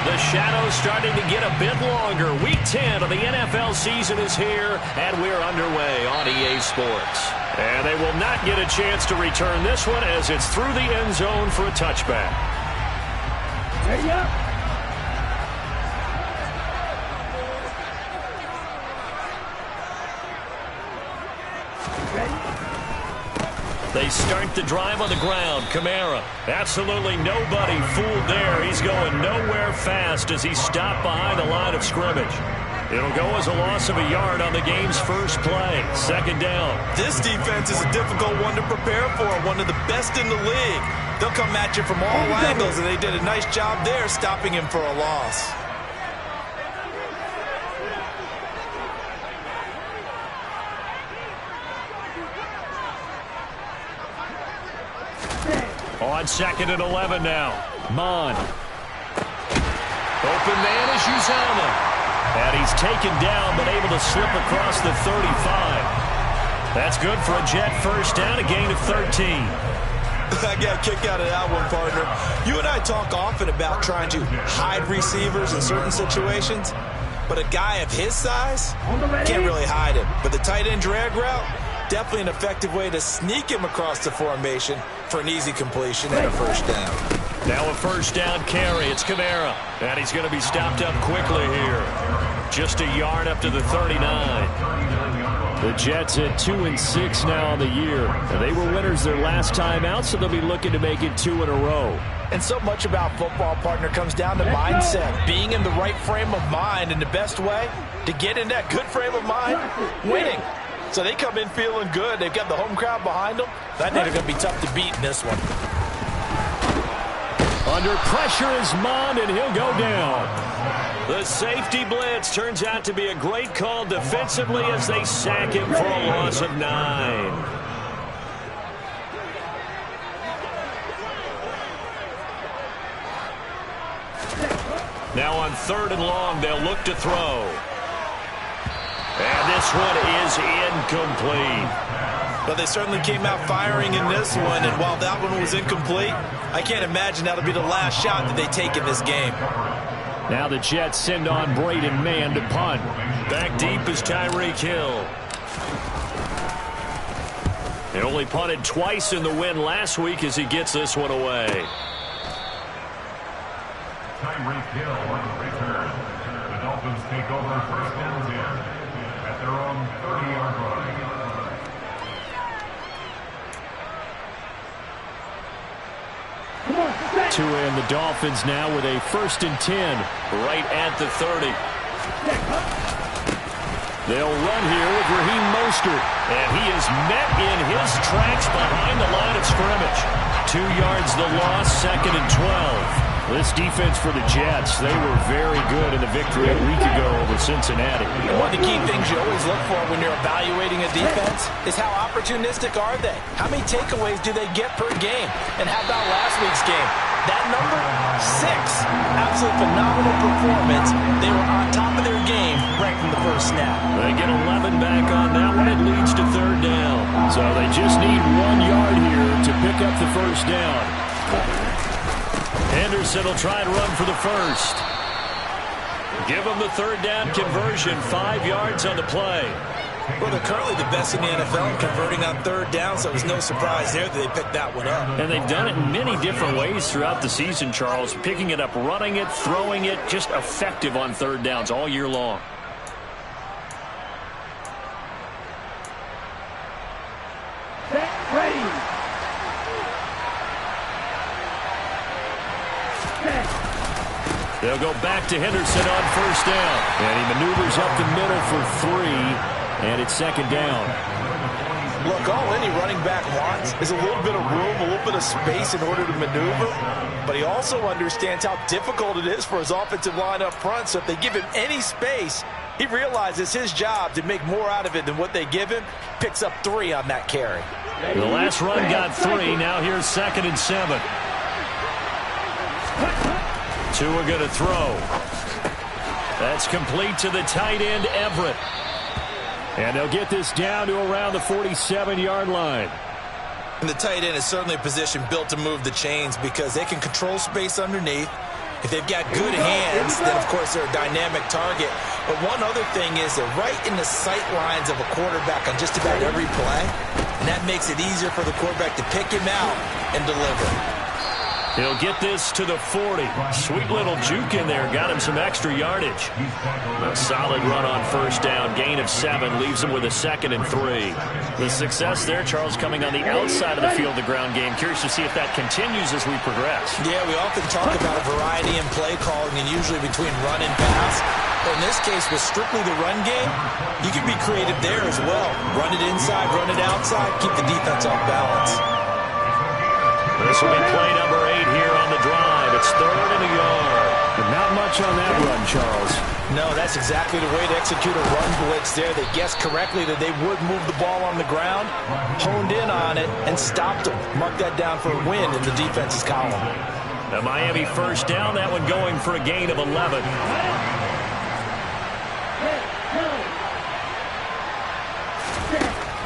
The shadow's starting to get a bit longer. Week 10 of the NFL season is here, and we're underway on EA Sports. And they will not get a chance to return this one as it's through the end zone for a touchback. There you go. They start the drive on the ground. Kamara, absolutely nobody fooled there. He's going nowhere fast as he's stopped behind the line of scrimmage. It'll go as a loss of a yard on the game's first play. Second down. This defense is a difficult one to prepare for, one of the best in the league. They'll come at you from all angles, and they did a nice job there stopping him for a loss. On 2nd and 11 now. Mon. Open man is Uzomah. And he's taken down but able to slip across the 35. That's good for a Jet first down, a gain of 13. I got a kick out of that one, partner. You and I talk often about trying to hide receivers in certain situations, but a guy of his size can't really hide him. But the tight end drag route, definitely an effective way to sneak him across the formation for an easy completion and a first down. Now a first down carry. It's Kamara. And he's going to be stopped up quickly here. Just a yard up to the 39. The Jets at 2-6 now on the year. And they were winners their last time out, so they'll be looking to make it 2 in a row. And so much about football, partner, comes down to mindset. Being in the right frame of mind, and the best way to get in that good frame of mind, winning. So they come in feeling good. They've got the home crowd behind them. I think they're going to be tough to beat in this one. Under pressure is Mond, and he'll go down. The safety blitz turns out to be a great call defensively as they sack him for a loss of 9. Now on 3rd and long, they'll look to throw. And this one is incomplete. But they certainly came out firing in this one, and while that one was incomplete, I can't imagine that'll be the last shot that they take in this game. Now the Jets send on Braden Mann to punt. Back deep is Tyreek Hill. He only punted twice in the win last week as he gets this one away. Tyreek Hill on the return. The Dolphins take over first and 10 at their own 30-yard line. Tua and the Dolphins now with a 1st and 10 right at the 30. They'll run here with Raheem Mostert, and he is met in his tracks behind the line of scrimmage. 2 yards the loss, 2nd and 12. This defense for the Jets, they were very good in the victory a week ago over Cincinnati. One of the key things you always look for when you're evaluating a defense is how opportunistic are they? How many takeaways do they get per game? And how about last week's game? That number, 6. Absolutely phenomenal performance. They were on top of their game right from the first snap. They get 11 back on that one. It leads to 3rd down. So they just need 1 yard here to pick up the first down. Henderson will try and run for the first. Give them the 3rd down conversion, 5 yards on the play. Well, they're currently the best in the NFL in converting on 3rd down, so it was no surprise there that they picked that one up. And they've done it in many different ways throughout the season, Charles. Picking it up, running it, throwing it, just effective on 3rd downs all year long. Ready. They'll go back to Henderson on 1st down. And he maneuvers up the middle for 3, and it's 2nd down. Look, all any running back wants is a little bit of room, a little bit of space in order to maneuver. But he also understands how difficult it is for his offensive line up front. So if they give him any space, he realizes his job to make more out of it than what they give him. Picks up 3 on that carry. The last run got 3. Now here's 2nd and 7. Tua going to throw. That's complete to the tight end, Everett. And they'll get this down to around the 47-yard line. And the tight end is certainly a position built to move the chains because they can control space underneath. If they've got good hands, then, of course, they're a dynamic target. But one other thing is they're right in the sight lines of a quarterback on just about every play, and that makes it easier for the quarterback to pick him out and deliver. He'll get this to the 40. Sweet little juke in there. Got him some extra yardage. A solid run on first down. Gain of 7 leaves him with a 2nd and 3. The success there, Charles, coming on the outside of the field, the ground game. Curious to see if that continues as we progress. Yeah, we often talk about a variety in play calling and usually between run and pass. But in this case, with strictly the run game, you can be creative there as well. Run it inside, run it outside, keep the defense off balance. This will be play number 8 here on the drive. It's 3rd and a yard. But not much on that run, Charles. No, that's exactly the way to execute a run blitz there. They guessed correctly that they would move the ball on the ground, honed in on it, and stopped them. Mark that down for a win in the defense's column. The Miami first down, that one going for a gain of 11.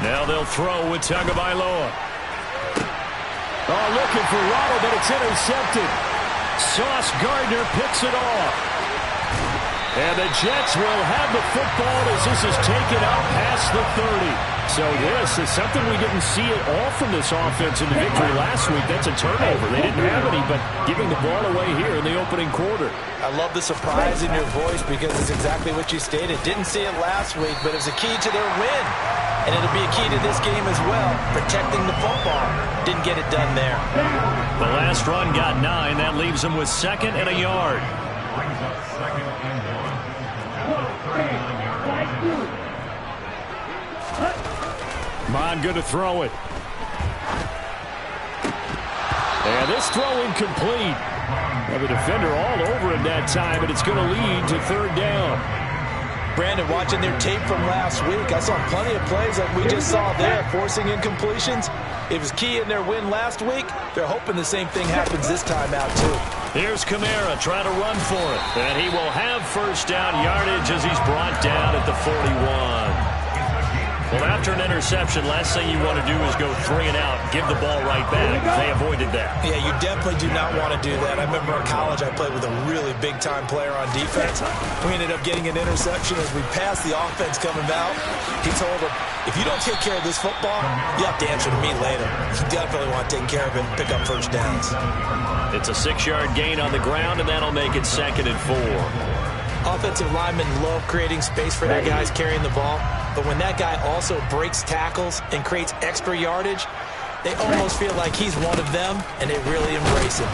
Now they'll throw with Tagovailoa. Oh, looking for Waddle, but it's intercepted. Sauce Gardner picks it off. And the Jets will have the football as this is taken out past the 30. So this is something we didn't see at all from this offense in the victory last week. That's a turnover. They didn't have any, but giving the ball away here in the opening quarter. I love the surprise in your voice because it's exactly what you stated. Didn't see it last week, but it's a key to their win. And it'll be a key to this game as well, protecting the football. Didn't get it done there. The last run got 9. That leaves them with 2nd and a yard. Brings up 2nd and 1. Mon good to throw it. And this throw incomplete. Have a defender all over him that time, and it's going to lead to 3rd down. Brandon, watching their tape from last week, I saw plenty of plays like we just saw there, forcing incompletions. It was key in their win last week. They're hoping the same thing happens this time out, too. Here's Kamara trying to run for it. And he will have first down yardage as he's brought down at the 41. Well, after an interception, last thing you want to do is go 3 and out, give the ball right back. They avoided that. Yeah, you definitely do not want to do that. I remember in college I played with a really big-time player on defense. We ended up getting an interception as we passed the offense coming out. He told him, if you don't take care of this football, you have to answer to me later. You definitely want to take care of it and pick up first downs. It's a 6-yard gain on the ground, and that'll make it 2nd and 4. Offensive linemen love creating space for their guys carrying the ball, but when that guy also breaks tackles and creates extra yardage, they almost feel like he's one of them, and they really embrace him.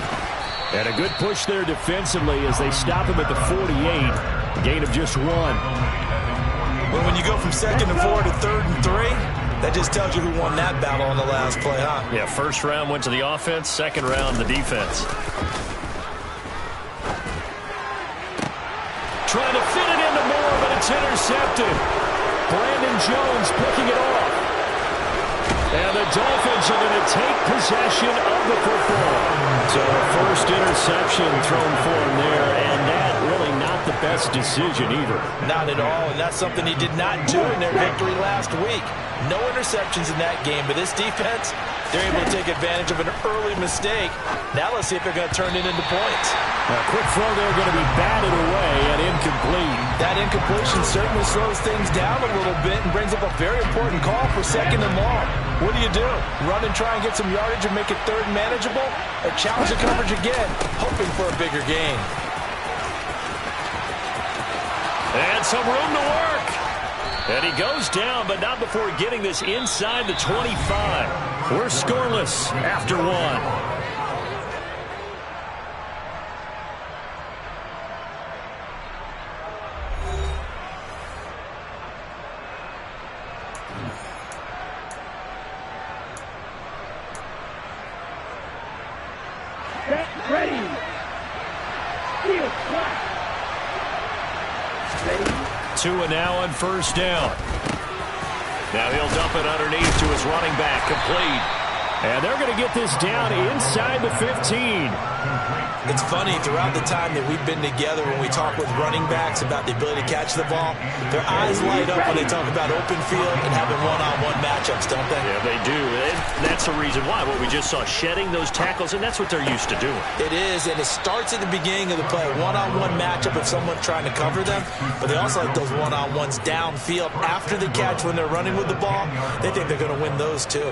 And a good push there defensively as they stop him at the 48. Gain of just 1. Well, when you go from 2nd and 4 to 3rd and 3, that just tells you who won that battle on the last play, huh? Yeah, first round went to the offense, second round the defense. Trying to fit it into Moore, but it's intercepted. Brandon Jones picking it off. And the Dolphins are going to take possession of the football. So first interception thrown for him there, and that really not the best decision either. Not at all, and that's something he did not do in their victory last week. No interceptions in that game, but this defense, they're able to take advantage of an early mistake. Now let's see if they're going to turn it into points. A quick throw there going to be batted away and incomplete. That incompletion certainly slows things down a little bit and brings up a very important call for 2nd and long. What do? Run and try and get some yardage and make it 3rd and manageable? Or challenge the coverage again, hoping for a bigger gain? And some room to work. And he goes down, but not before getting this inside the 25. We're scoreless after 1. Ready. Field clock. 2 now on first down. Now he'll dump it underneath to his running back, complete. And they're going to get this down inside the 15. It's funny, throughout the time that we've been together, when we talk with running backs about the ability to catch the ball, their eyes light up when they talk about open field and having one-on-one matchups, don't they? Yeah, they do. And that's the reason why. What we just saw, shedding those tackles, and that's what they're used to doing. It is, and it starts at the beginning of the play. One-on-one matchup if someone's trying to cover them, but they also like those one-on-ones downfield after the catch when they're running with the ball. They think they're going to win those, too.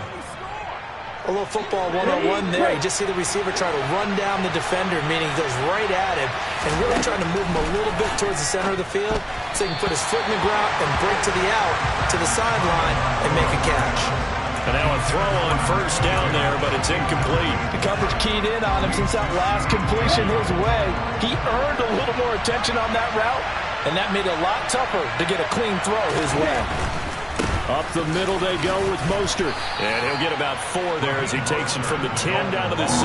A little football one-on-one there. You just see the receiver try to run down the defender, meaning he goes right at him and really trying to move him a little bit towards the center of the field so he can put his foot in the ground and break to the out, to the sideline, and make a catch. And now a throw on first down there, but it's incomplete. The coverage keyed in on him since that last completion his way. He earned a little more attention on that route, and that made it a lot tougher to get a clean throw his way. Up the middle they go with Mostert. And he'll get about 4 there as he takes it from the 10 down to the 6.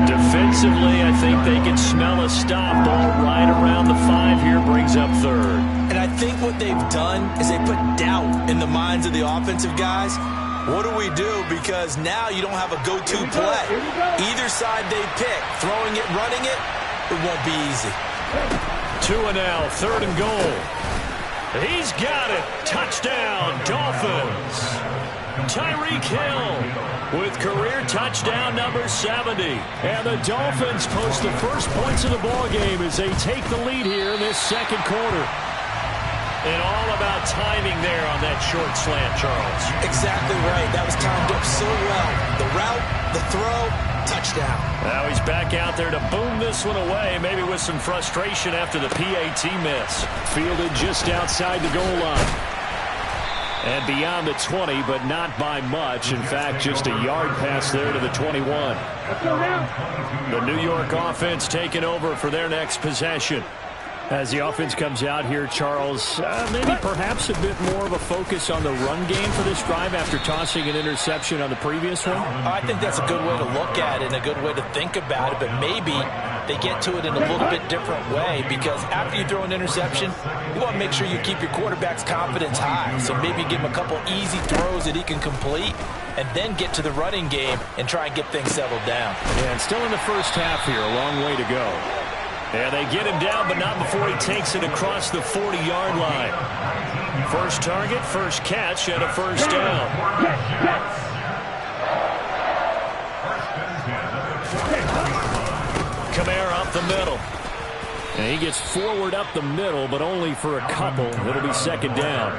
Defensively, I think they can smell a stop. Ball right around the 5 here, brings up 3rd. And I think what they've done is they put doubt in the minds of the offensive guys. What do we do? Because now you don't have a go-to play. Either side they pick, throwing it, running it, it won't be easy. 2 and now, 3rd and goal. He's got it. Touchdown, Dolphins. Tyreek Hill with career touchdown number 70. And the Dolphins post the first points of the ball game as they take the lead here in this second quarter. And all about timing there on that short slant, Charles. Exactly right. That was timed up so well. The route, the throw, touchdown. Now he's back out there to boom this one away, maybe with some frustration after the PAT miss. Fielded just outside the goal line. And beyond the 20, but not by much. In fact, just a yard pass there to the 21. The New York offense taking over for their next possession. As the offense comes out here, Charles, maybe perhaps a bit more of a focus on the run game for this drive after tossing an interception on the previous one? I think that's a good way to look at it and a good way to think about it, but maybe they get to it in a little bit different way because after you throw an interception, you want to make sure you keep your quarterback's confidence high. So maybe give him a couple easy throws that he can complete and then get to the running game and try and get things settled down. Yeah, and still in the first half here, a long way to go. Yeah, they get him down, but not before he takes it across the 40-yard line. First target, first catch, and a first down. Kamara up the middle. And he gets forward up the middle, but only for a couple. It'll be second down.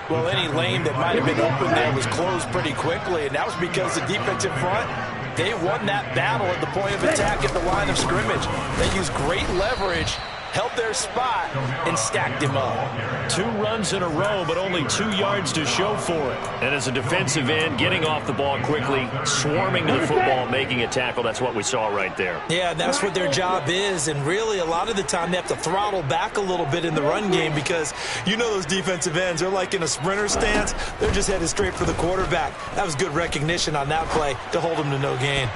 Well, any lane that might have been open there was closed pretty quickly, and that was because the defensive front, they won that battle at the point of attack at the line of scrimmage. They used great leverage, held their spot, and stacked him up. 2 runs in a row, but only 2 yards to show for it. And as a defensive end, getting off the ball quickly, swarming to the football, making a tackle, that's what we saw right there. Yeah, that's what their job is, and really a lot of the time they have to throttle back a little bit in the run game because you know those defensive ends, they're like in a sprinter stance. They're just headed straight for the quarterback. That was good recognition on that play to hold him to no gain.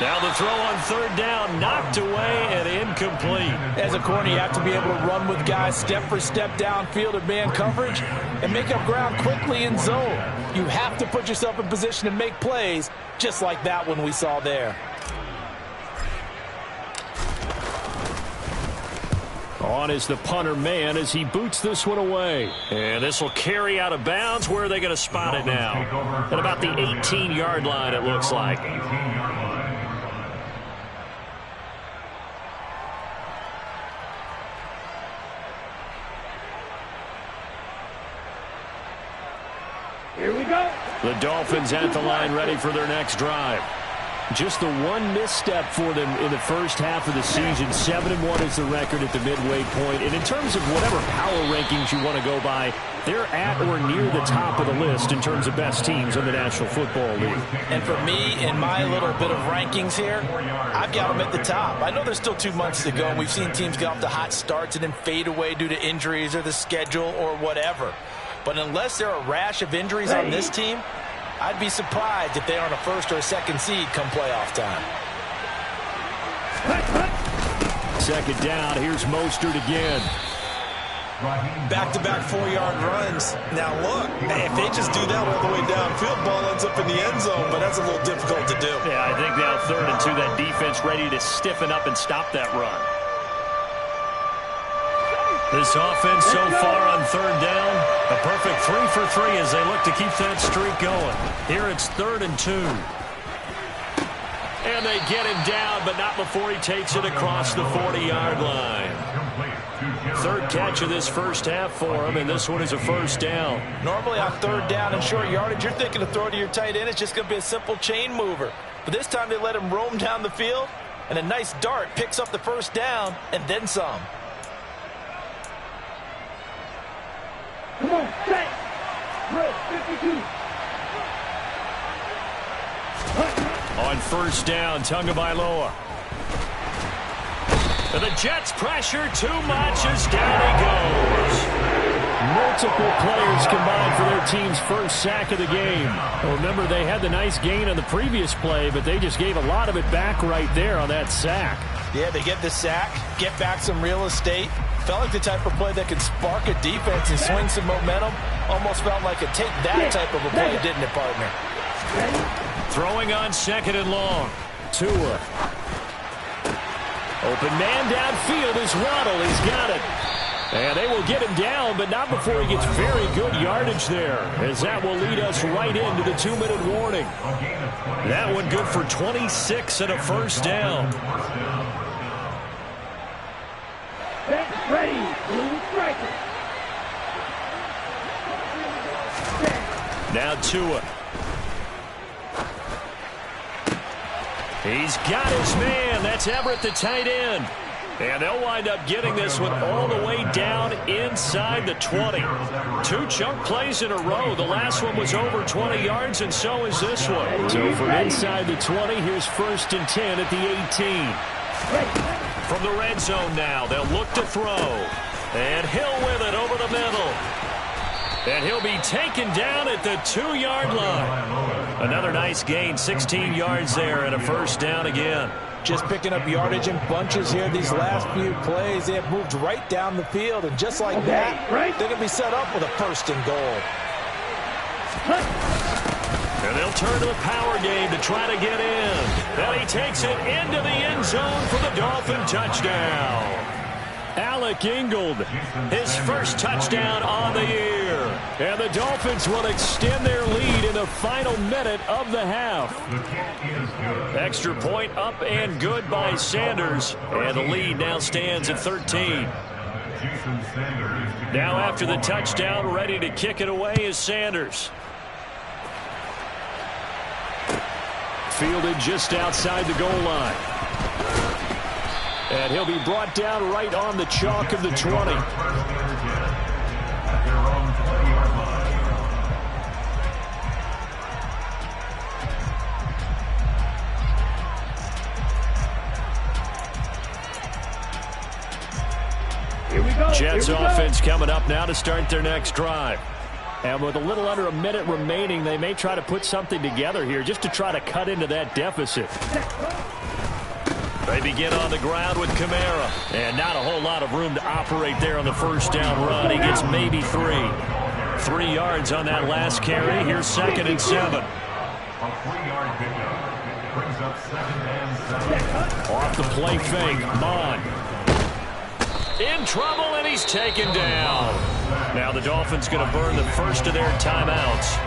Now the throw on third down, knocked away and incomplete. As a corner, you have to be able to run with guys step for step downfield in man coverage and make up ground quickly in zone. You have to put yourself in position to make plays, just like that one we saw there. On is the punter man as he boots this one away. And this will carry out of bounds. Where are they going to spot it now? At about the 18-yard line, it looks like. Here we go. The Dolphins at the line ready for their next drive. Just the one misstep for them in the first half of the season. 7-1 is the record at the midway point. And in terms of whatever power rankings you want to go by, they're at or near the top of the list in terms of best teams in the National Football League. And for me, in my little bit of rankings here, I've got them at the top. I know there's still 2 months to go, and we've seen teams get off to hot starts and then fade away due to injuries or the schedule or whatever. But unless there are a rash of injuries on this team, I'd be surprised if they aren't a first or a second seed come playoff time. Second down, here's Mostert again. Back-to-back 4-yard runs. Now look, if they just do that all the way downfield, ball ends up in the end zone, but that's a little difficult to do. Yeah, I think now 3rd and 2, that defense ready to stiffen up and stop that run. This offense so far on 3rd down, a perfect 3 for 3 as they look to keep that streak going. Here it's 3rd and 2. And they get him down, but not before he takes it across the 40-yard line. 3rd catch of this first half for him, and this one is a 1st down. Normally on 3rd down and short yardage, you're thinking to throw to your tight end. It's just going to be a simple chain mover. But this time they let him roam down the field, and a nice dart picks up the 1st down and then some. Come on, set. Red 52. On 1st down, Tagovailoa. And the Jets pressure too much as down he goes. Multiple players combined for their team's first sack of the game. Well, remember, they had the nice gain on the previous play, but they just gave a lot of it back right there on that sack. Yeah, they get the sack, get back some real estate. Felt like the type of play that could spark a defense and swing some momentum. Almost felt like a take that type of a play, didn't it, partner? Throwing on 2nd and long. Tua. Open man downfield is Waddle. He's got it. And they will get him down, but not before he gets very good yardage there, as that will lead us right into the 2-minute warning. That one good for 26 and a 1st down. Ready. Blue striker. Now Tua. He's got his man. That's Everett, the tight end. And they'll wind up getting this one all the way down inside the 20. 2 chunk plays in a row. The last one was over 20 yards, and so is this one. So from inside the 20, here's 1st and 10 at the 18. From the red zone now, they'll look to throw. And Hill with it over the middle. And he'll be taken down at the 2-yard line. Another nice gain, 16 yards there, and a 1st down again. Just picking up yardage in bunches here these last few plays. They have moved right down the field, and just like that, they're going to be set up with a 1st and goal. And they'll turn to the power game to try to get in. And he takes it into the end zone for the Dolphin touchdown. Alec Ingold, his first touchdown on the year. And the Dolphins will extend their lead in the final minute of the half. Extra point up and good by Sanders. And the lead now stands at 13. Now after the touchdown, ready to kick it away is Sanders. Fielded just outside the goal line. And he'll be brought down right on the chalk of the 20. Here we go. Jets offense coming up now to start their next drive. And with a little under a minute remaining, they may try to put something together here just to try to cut into that deficit. They begin on the ground with Kamara. And not a whole lot of room to operate there on the 1st down run. He gets maybe 3. 3 yards on that last carry. Here's 2nd and 7. A 3-yard pickup brings up 2nd and 7. Off the play fake, Mon. In trouble, and he's taken down. Now the Dolphins going to burn the first of their timeouts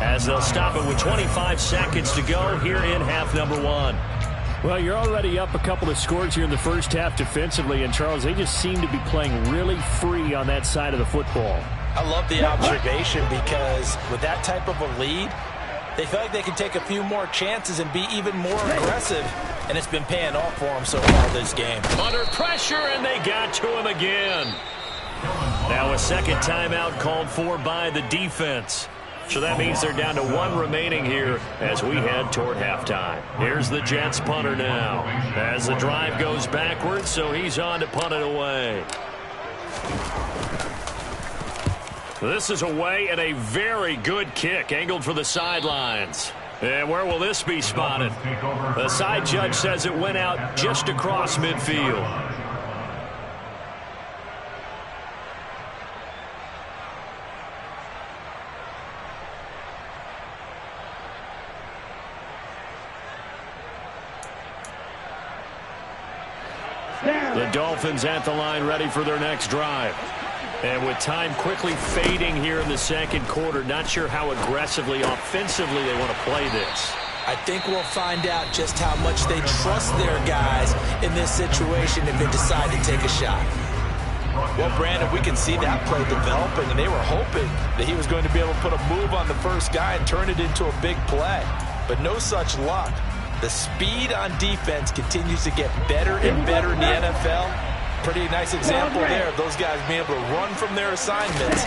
as they'll stop it with 25 seconds to go here in half number 1. Well, you're already up a couple of scores here in the first half defensively, and Charles, they just seem to be playing really free on that side of the football. I love the observation because with that type of a lead, they feel like they can take a few more chances and be even more aggressive, and it's been paying off for them so far this game. Under pressure, and they got to him again. Now a second timeout called for by the defense. So that means they're down to 1 remaining here as we head toward halftime. Here's the Jets punter now as the drive goes backwards, so he's on to punt it away. This is away and a very good kick angled for the sidelines. And where will this be spotted? The side judge says it went out just across midfield. The Dolphins at the line ready for their next drive. And with time quickly fading here in the second quarter, not sure how aggressively, offensively they want to play this. I think we'll find out just how much they trust their guys in this situation if they decide to take a shot. Well, Brandon, we can see that play developing, and they were hoping that he was going to be able to put a move on the first guy and turn it into a big play. But no such luck. The speed on defense continues to get better and better in the NFL. Pretty nice example there of those guys being able to run from their assignments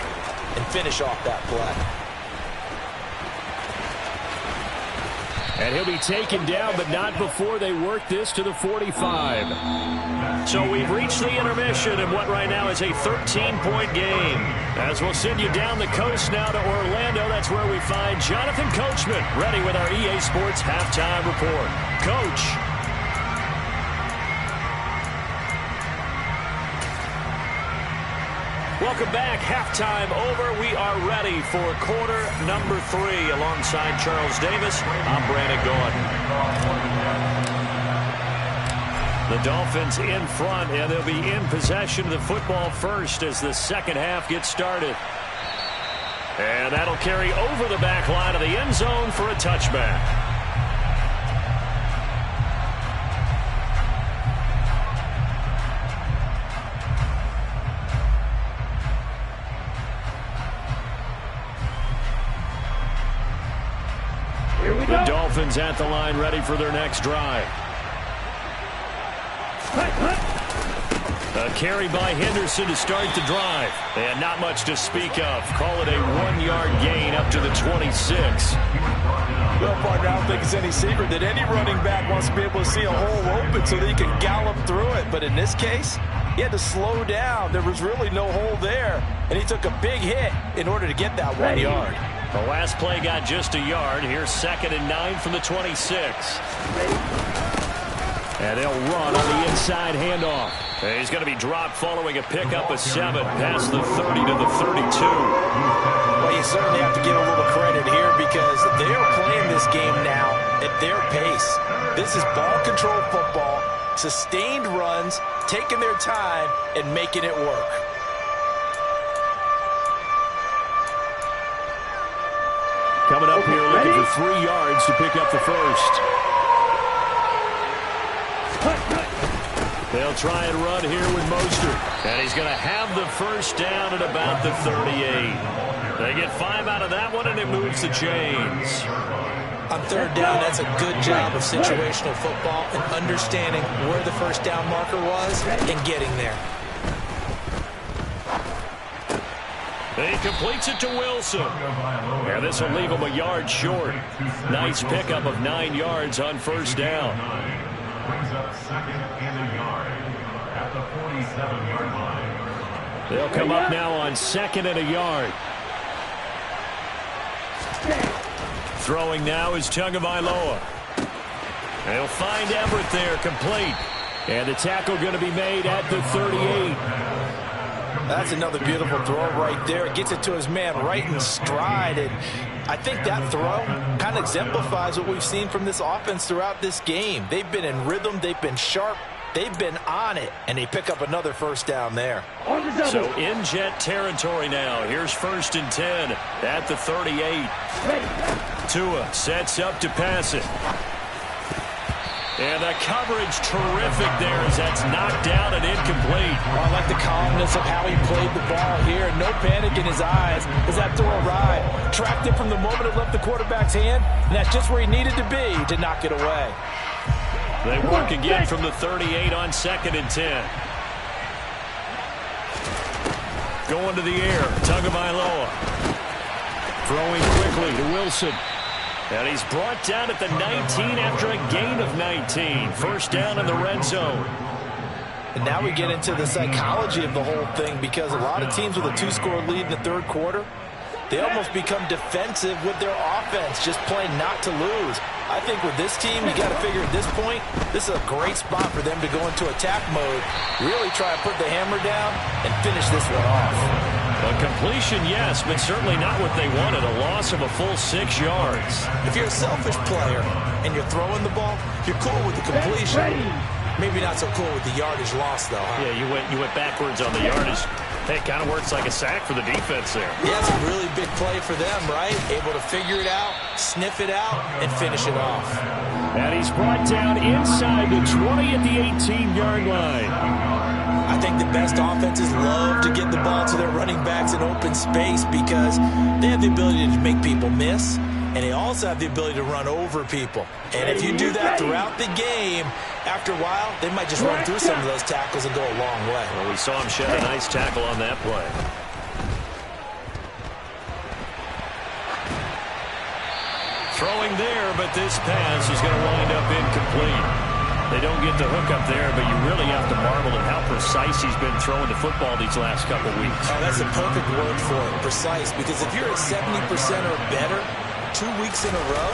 and finish off that play. And he'll be taken down, but not before they work this to the 45. So we've reached the intermission in what right now is a 13-point game. As we'll send you down the coast now to Orlando, that's where we find Jonathan Coachman ready with our EA Sports Halftime Report. Coach. Welcome back. Halftime over. We are ready for quarter number 3. Alongside Charles Davis, I'm Brandon Gaudin. The Dolphins in front, and they'll be in possession of the football first as the second half gets started. And that'll carry over the back line of the end zone for a touchback. The Dolphins at the line ready for their next drive. A carry by Henderson to start the drive. And not much to speak of. Call it a 1-yard gain up to the 26. Well, partner, I don't think it's any secret that any running back wants to be able to see a hole open so that he can gallop through it. But in this case, he had to slow down. There was really no hole there. And he took a big hit in order to get that 1 yard. The last play got just a yard. Here's 2nd and 9 from the 26. And they'll run on the inside handoff. And he's going to be dropped following a pickup of 7 past the 30 to the 32. Well, you certainly have to give a little credit here because they are playing this game now at their pace. This is ball control football, sustained runs, taking their time, and making it work. Coming up here looking for 3 yards to pick up the first. They'll try and run here with Mostert. And he's going to have the first down at about the 38. They get 5 out of that one, and it moves the chains. On 3rd down, that's a good job of situational football and understanding where the first down marker was and getting there. He completes it to Wilson. And this will leave him a yard short. Nice pickup of 9 yards on first down. Brings up 2nd and a yard at the 47-yard line. They'll come up now on 2nd and a yard. Throwing now is Tagovailoa. They'll find Everett there, complete. And the tackle going to be made at the 38. That's another beautiful throw right there. Gets it to his man right in stride. And I think that throw kind of exemplifies what we've seen from this offense throughout this game. They've been in rhythm. They've been sharp. They've been on it. And they pick up another first down there. So in Jet territory now. Here's 1st and 10 at the 38. Tua sets up to pass it. And the coverage terrific there as that's knocked down and incomplete. I like the calmness of how he played the ball here. No panic in his eyes as that throw arrived. Tracked it from the moment it left the quarterback's hand, and that's just where he needed to be to knock it away. They work again from the 38 on 2nd and 10. Going to the air, Tagovailoa. Throwing quickly to Wilson. And he's brought down at the 19 after a gain of 19. First down in the red zone. And now we get into the psychology of the whole thing because a lot of teams with a 2-score lead in the 3rd quarter, they almost become defensive with their offense, just playing not to lose. I think with this team, you got to figure at this point, this is a great spot for them to go into attack mode, really try to put the hammer down and finish this one off. A completion, yes, but certainly not what they wanted. A loss of a full 6 yards. If you're a selfish player and you're throwing the ball, you're cool with the completion. Maybe not so cool with the yardage loss, though, huh? Yeah, you went backwards on the yardage. Hey, it kind of works like a sack for the defense there. Yeah, it's a really big play for them, right? Able to figure it out, sniff it out, and finish it off. And he's brought down inside the 20 at the 18-yard line. I think the best offenses love to get the ball to their running backs in open space because they have the ability to make people miss, and they also have the ability to run over people. And if you do that throughout the game, after a while, they might just run through some of those tackles and go a long way. Well, we saw him shed a nice tackle on that play. Throwing there, but this pass is going to wind up incomplete. They don't get the hook up there, but you really have to marvel at how precise he's been throwing the football these last couple weeks. Oh, that's a perfect word for it, precise, because if you're at 70% or better 2 weeks in a row,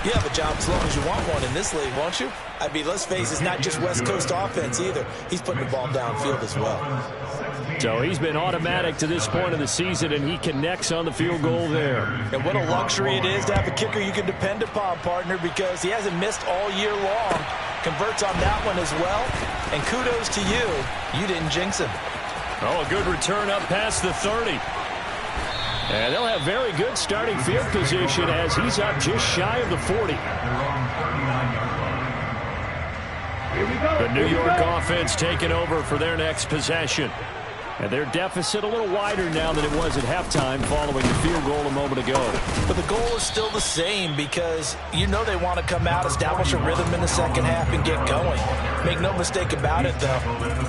you have a job as long as you want one in this league, won't you? I mean, let's face it, it's not just West Coast offense either. He's putting the ball downfield as well. So he's been automatic to this point of the season, and he connects on the field goal there. And what a luxury it is to have a kicker you can depend upon, partner, because he hasn't missed all year long. Converts on that one as well. And kudos to you. You didn't jinx him. Oh, a good return up past the 30. And they'll have very good starting field position as he's up just shy of the 40. The New York offense taking over for their next possession. And their deficit a little wider now than it was at halftime following the field goal a moment ago. But the goal is still the same because you know they want to come out, establish a rhythm in the second half, and get going. Make no mistake about it, though.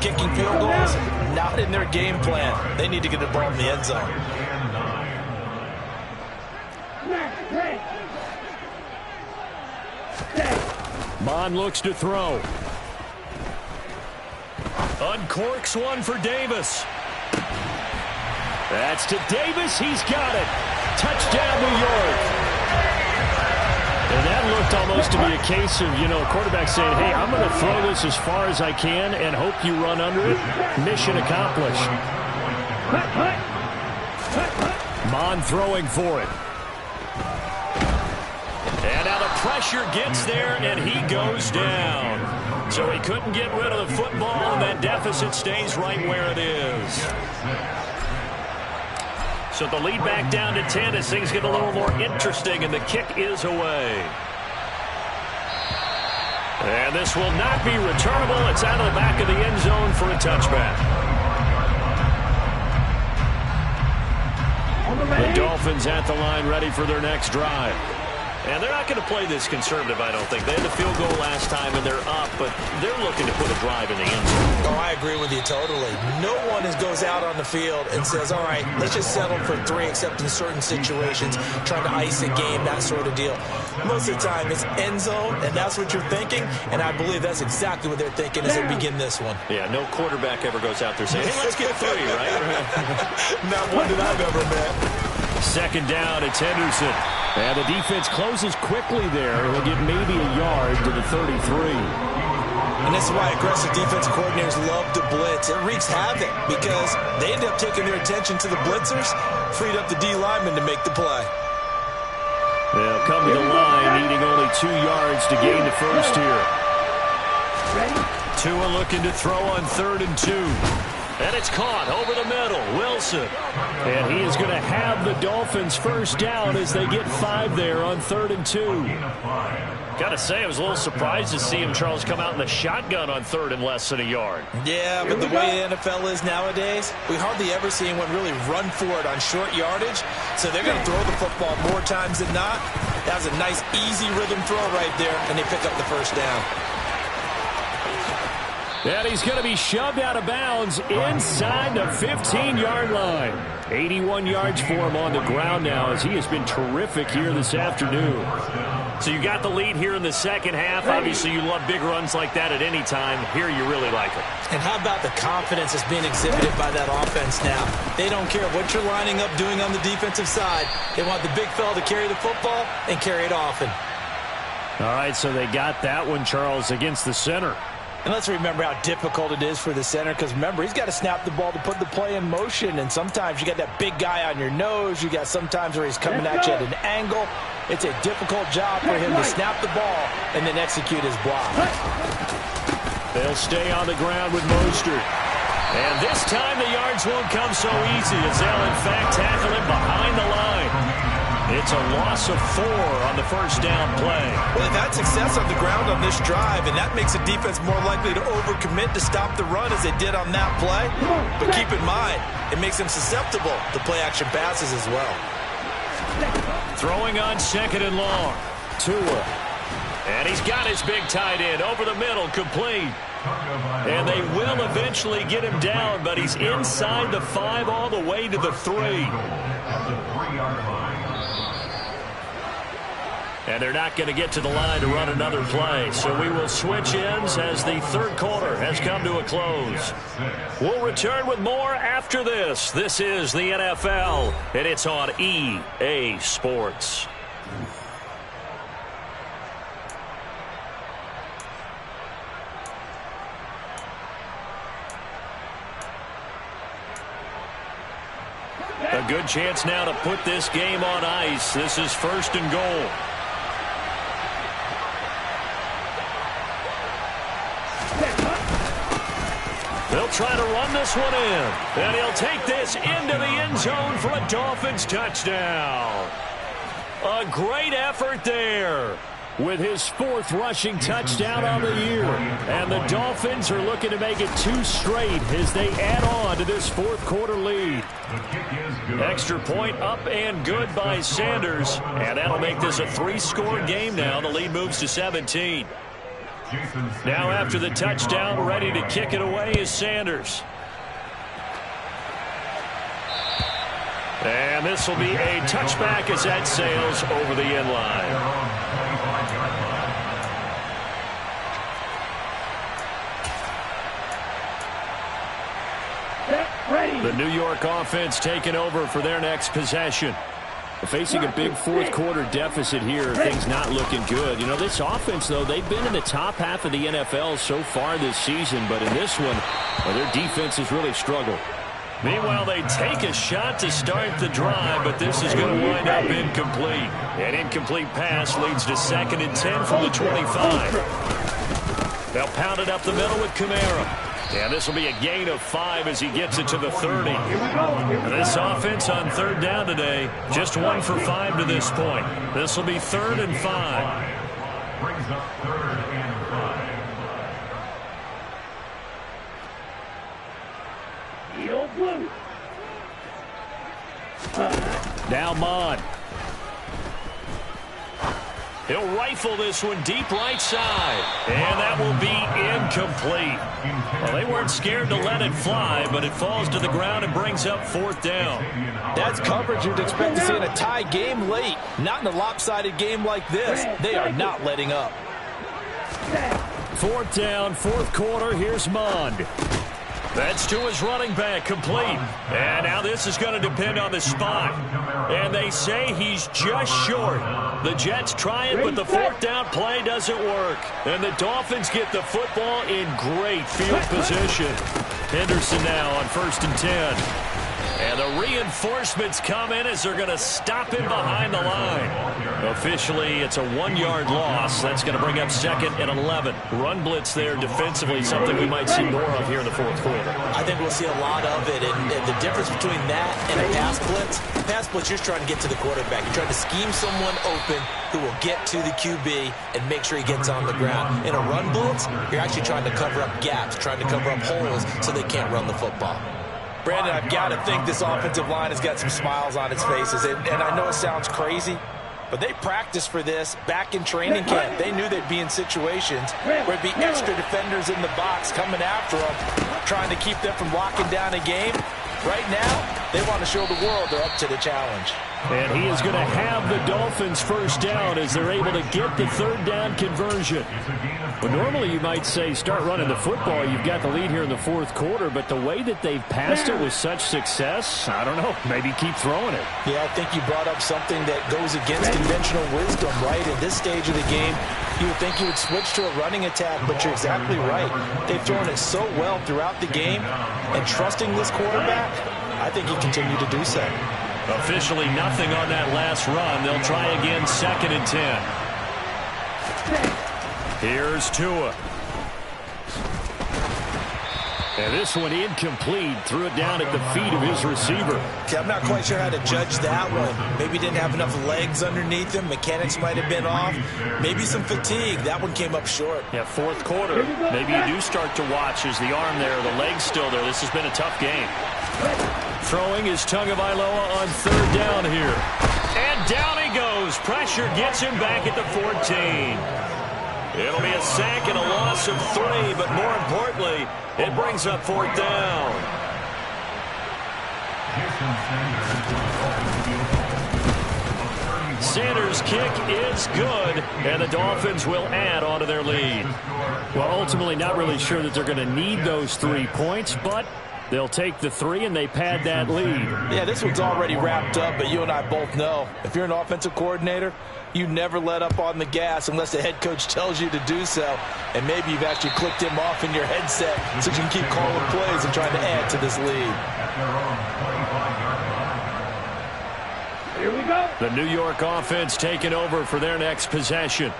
Kicking field goals, not in their game plan. They need to get the ball in the end zone. Mond looks to throw. Uncorks one for Davis. That's to Davis. He's got it. Touchdown, New York. And that looked almost to be a case of, a quarterback saying, hey, I'm going to throw this as far as I can and hope you run under it. Mission accomplished. Mond throwing for it. And now the pressure gets there, and he goes down. So he couldn't get rid of the football, and that deficit stays right where it is. So the lead back down to 10 as things get a little more interesting, and the kick is away. And this will not be returnable. It's out of the back of the end zone for a touchback. The Dolphins at the line ready for their next drive. And they're not going to play this conservative, I don't think. They had the field goal last time, and they're up, but they're looking to put a drive in the end zone. Oh, I agree with you totally. No one goes out on the field and says, all right, let's just settle for 3, except in certain situations, trying to ice a game, that sort of deal. Most of the time, it's end zone, and that's what you're thinking, and I believe that's exactly what they're thinking as they begin this one. Yeah, no quarterback ever goes out there saying, hey, let's get 3, right? Not one that I've ever met. Second down, it's Henderson. And the defense closes quickly there. He'll get maybe a yard to the 33. And this is why aggressive defensive coordinators love to blitz. It wreaks havoc because they end up taking their attention to the blitzers, freed up the D lineman to make the play. They'll come to the line, needing only 2 yards to gain the first here. Tua looking to throw on 3rd and 2. And it's caught over the middle. Wilson. And he is going to have the Dolphins first down as they get 5 there on 3rd and 2. Got to say, I was a little surprised to see him, Charles, come out in the shotgun on 3rd and less than a yard. Yeah, but the way the NFL is nowadays, we hardly ever see anyone really run for it on short yardage. So they're going to throw the football more times than not. That was a nice, easy rhythm throw right there, and they pick up the first down. And he's going to be shoved out of bounds inside the 15-yard line. 81 yards for him on the ground now as he has been terrific here this afternoon. So you got the lead here in the second half. Obviously, you love big runs like that at any time. Here, you really like it. And how about the confidence that's being exhibited by that offense now? They don't care what you're lining up doing on the defensive side. They want the big fella to carry the football and carry it often. All right, so they got that one, Charles, against the center. And let's remember how difficult it is for the center because, remember, he's got to snap the ball to put the play in motion. And sometimes you got that big guy on your nose. You got sometimes where he's coming at you at an angle. It's a difficult job for him to snap the ball and then execute his block. They'll stay on the ground with Mostert. And this time the yards won't come so easy as they'll, in fact, tackle him behind the line. It's a loss of 4 on the first down play. Well, they've had success on the ground on this drive, and that makes the defense more likely to overcommit to stop the run as they did on that play. But keep in mind, it makes them susceptible to play-action passes as well. Throwing on 2nd and long. Tua. And he's got his big tight end over the middle, complete. And they will eventually get him down, but he's inside the 5 all the way to the 3. And they're not going to get to the line to run another play. So we will switch ends as the third quarter has come to a close. We'll return with more after this. This is the NFL, and it's on EA Sports. A good chance now to put this game on ice. This is 1st and goal. They'll try to run this one in. And he'll take this into the end zone for a Dolphins touchdown. A great effort there with his 4th rushing touchdown on the year. And the Dolphins are looking to make it 2 straight as they add on to this 4th quarter lead. Extra point up and good by Sanders. And that'll make this a 3-score game now. The lead moves to 17. Now after the touchdown, ready to kick it away is Sanders. And this will be a touchback as that sails over the end line. The New York offense taking over for their next possession. Facing a big 4th quarter deficit here, things not looking good. You know, this offense, though, they've been in the top half of the NFL so far this season, but in this one, well, their defense has really struggled. Meanwhile, they take a shot to start the drive, but this is going to wind up incomplete. An incomplete pass leads to 2nd and 10 from the 25. They'll pound it up the middle with Kamara. And this will be a gain of 5 as he gets it to the 30. This offense on 3rd down today, just 1 for 5 to this point. This will be 3rd and 5. Brings up 3rd and 5. Now Mond. He'll rifle this one deep right side. And that will be incomplete. Well, they weren't scared to let it fly, but it falls to the ground and brings up 4th down. That's coverage you'd expect to see in a tie game late. Not in a lopsided game like this. They are not letting up. 4th down, 4th quarter. Here's Mond. That's to his running back, complete. And now this is going to depend on the spot. And they say he's just short. The Jets try it, but the 4th down play doesn't work. And the Dolphins get the football in great field position. Henderson now on 1st and 10. And the reinforcements come in as they're going to stop him behind the line. Officially, it's a 1-yard loss. That's going to bring up 2nd and 11. Run blitz there defensively, something we might see more of here in the 4th quarter. I think we'll see a lot of it. And the difference between that and a pass blitz, you're trying to get to the quarterback. You're trying to scheme someone open who will get to the QB and make sure he gets on the ground. In a run blitz, you're actually trying to cover up gaps, trying to cover up holes so they can't run the football. Brandon, I've got to think this offensive line has got some smiles on its faces. And I know it sounds crazy, but they practiced for this back in training camp. They knew they'd be in situations where it'd be extra defenders in the box coming after them, trying to keep them from locking down a game. Right now, they want to show the world they're up to the challenge. And he is going to have the Dolphins 1st down as they're able to get the 3rd down conversion. But normally you might say start running the football. You've got the lead here in the 4th quarter, but the way that they've passed it with such success, I don't know, maybe keep throwing it. Yeah, I think you brought up something that goes against conventional wisdom, right? At this stage of the game, you would think you would switch to a running attack, but you're exactly right. They've thrown it so well throughout the game, and trusting this quarterback, I think he continued to do so. Officially nothing on that last run. They'll try again 2nd and 10. Here's Tua. And this one incomplete. Threw it down at the feet of his receiver. Okay, I'm not quite sure how to judge that one. Maybe didn't have enough legs underneath him. Mechanics might have been off. Maybe some fatigue. That one came up short. Yeah, fourth quarter. Maybe you do start to watch as the arm there, the leg's still there. This has been a tough game. Throwing is Tagovailoa on third down here. And down he goes. Pressure gets him back at the 14. It'll be a sack and a loss of 3, but more importantly, it brings up fourth down. Sanders' kick is good, and the Dolphins will add onto their lead. Well, ultimately not really sure that they're going to need those 3 points, but they'll take the 3 and they pad that lead. Yeah, this one's already wrapped up, but you and I both know if you're an offensive coordinator, you never let up on the gas unless the head coach tells you to do so. And maybe you've actually clicked him off in your headset so you can keep calling plays and trying to add to this lead. Here we go. The New York offense taking over for their next possession.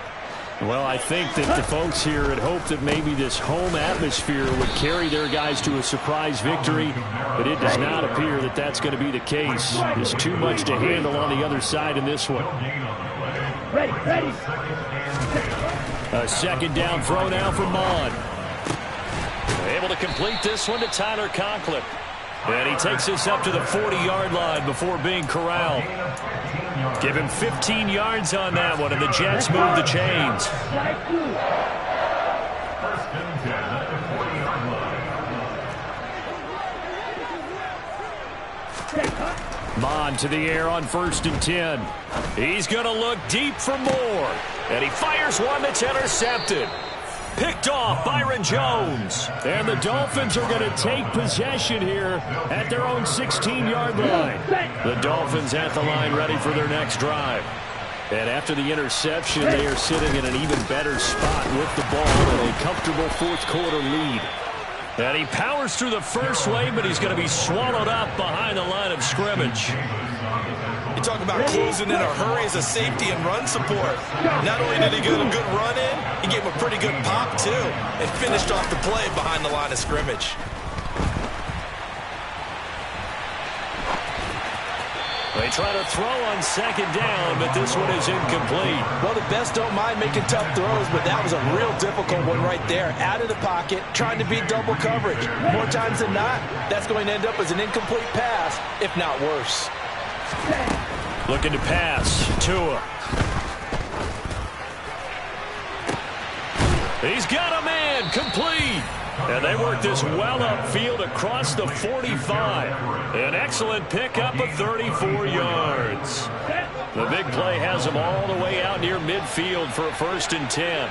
Well, I think that the folks here had hoped that maybe this home atmosphere would carry their guys to a surprise victory, but it does not appear that that's going to be the case. There's too much to handle on the other side in this one. Ready, ready. A second down throw now for Mond. Able to complete this one to Tyler Conklin. And he takes this up to the 40-yard line before being corralled. Give him 15 yards on that one, and the Jets move the chains. Strike 2. First and 10 at the 40-yard line. Mond to the air on first and 10. He's going to look deep for more. And he fires one that's intercepted. Picked off Byron Jones. And the Dolphins are going to take possession here at their own 16-yard line. The Dolphins at the line ready for their next drive. And after the interception, they are sitting in an even better spot with the ball in a comfortable fourth-quarter lead. And he powers through the first wave, but he's going to be swallowed up behind the line of scrimmage. You talk about closing in a hurry as a safety and run support. Not only did he get a good run in, he gave him a pretty good pop, too, and finished off the play behind the line of scrimmage. They try to throw on second down, but this one is incomplete. Well, the best don't mind making tough throws, but that was a real difficult one right there. Out of the pocket, trying to beat double coverage. More times than not, that's going to end up as an incomplete pass, if not worse. Looking to pass. Tua. He's got a man. Complete. And they work this well upfield across the 45. An excellent pickup of 34 yards. The big play has them all the way out near midfield for a first and 10.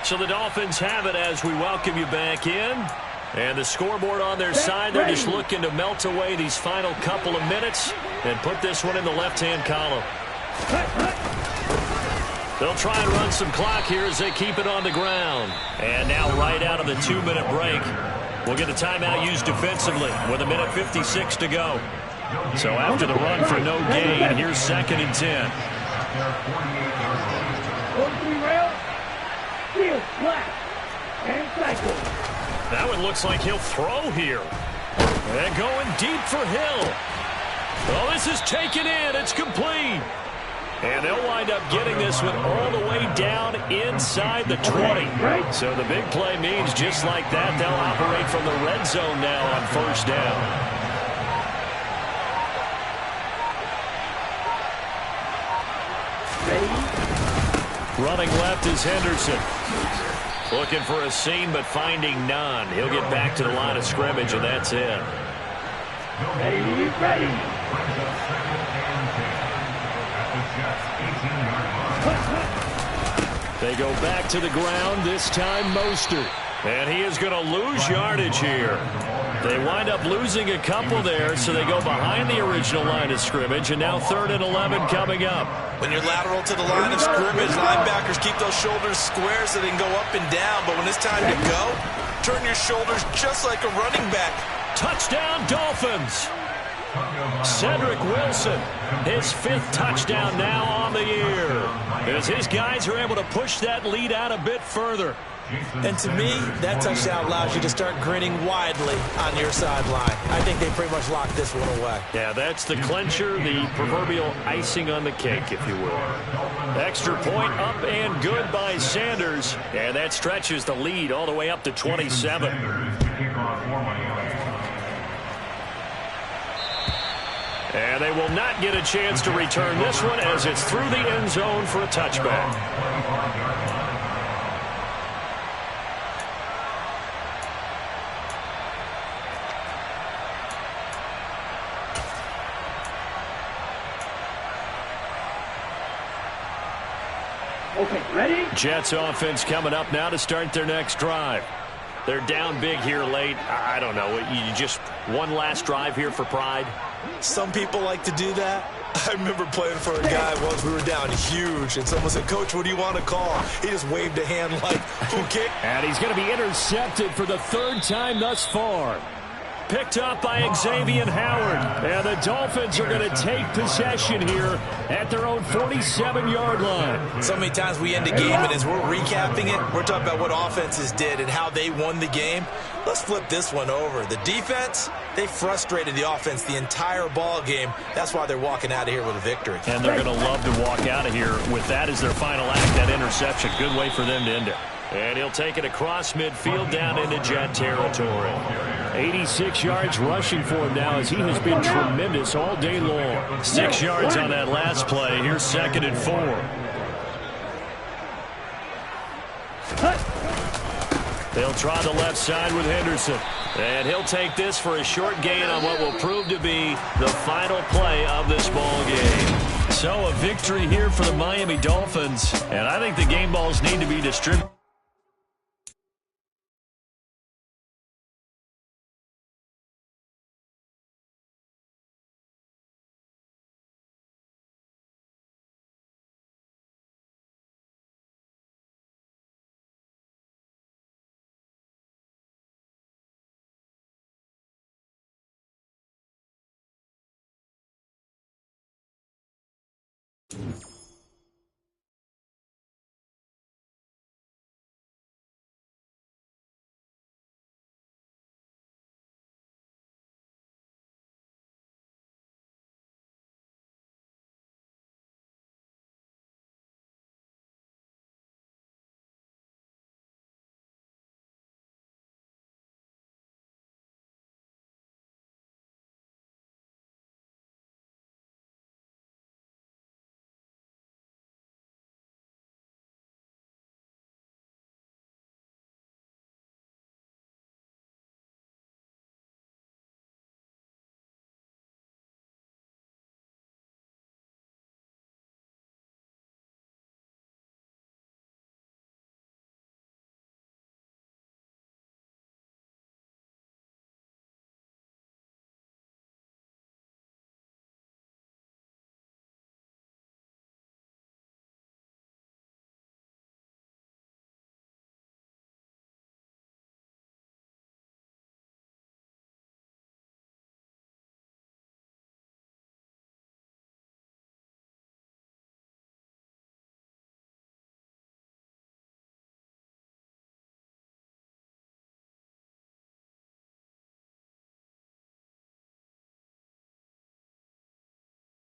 So the Dolphins have it as we welcome you back in. And the scoreboard on their side, they're just looking to melt away these final couple of minutes and put this one in the left-hand column. They'll try and run some clock here as they keep it on the ground. And now right out of the 2-minute break, we'll get a timeout used defensively with 1:56 to go. So after the run for no gain, here's second and 10. 43 rail. Field flat. And cycle. That one looks like he'll throw here. And going deep for Hill. Oh, this is taken in. It's complete. And they'll wind up getting this one all the way down inside the 20. So the big play means just like that, they'll operate from the red zone now on first down. Running left is Henderson. Looking for a seam, but finding none. He'll get back to the line of scrimmage, and that's it. Ready, ready. They go back to the ground, this time Mostert. And he is going to lose yardage here. They wind up losing a couple there, so they go behind the original line of scrimmage, and now 3rd and 11 coming up. When you're lateral to the line of scrimmage, linebackers keep those shoulders square so they can go up and down. But when it's time to go, turn your shoulders just like a running back. Touchdown, Dolphins. Cedric Wilson, his 5th touchdown now on the year, as his guys are able to push that lead out a bit further. And to me, that touchdown allows you to start grinning widely on your sideline. I think they pretty much locked this one away. Yeah, that's the clincher, the proverbial icing on the cake, if you will. Extra point up and good by Sanders. And that stretches the lead all the way up to 27. And they will not get a chance to return this one as it's through the end zone for a touchback. Okay, ready? Jets offense coming up now to start their next drive. They're down big here late. I don't know. You just one last drive here for pride? Some people like to do that. I remember playing for a guy once. We were down huge, and someone said, "Coach, what do you want to call?" He just waved a hand like, okay. And he's going to be intercepted for the third time thus far. Picked up by Xavier Howard. And the Dolphins are going to take possession here at their own 47-yard line. So many times we end a game, and as we're recapping it, we're talking about what offenses did and how they won the game. Let's flip this one over. The defense, they frustrated the offense the entire ball game. That's why they're walking out of here with a victory. And they're going to love to walk out of here with that as their final act, that interception. Good way for them to end it. And he'll take it across midfield down into Jet territory. 86 yards rushing for him now as he has been tremendous all day long. 6 yards on that last play. Here's 2nd and 4. They'll try the left side with Henderson. And he'll take this for a short gain on what will prove to be the final play of this ball game. So a victory here for the Miami Dolphins. And I think the game balls need to be distributed.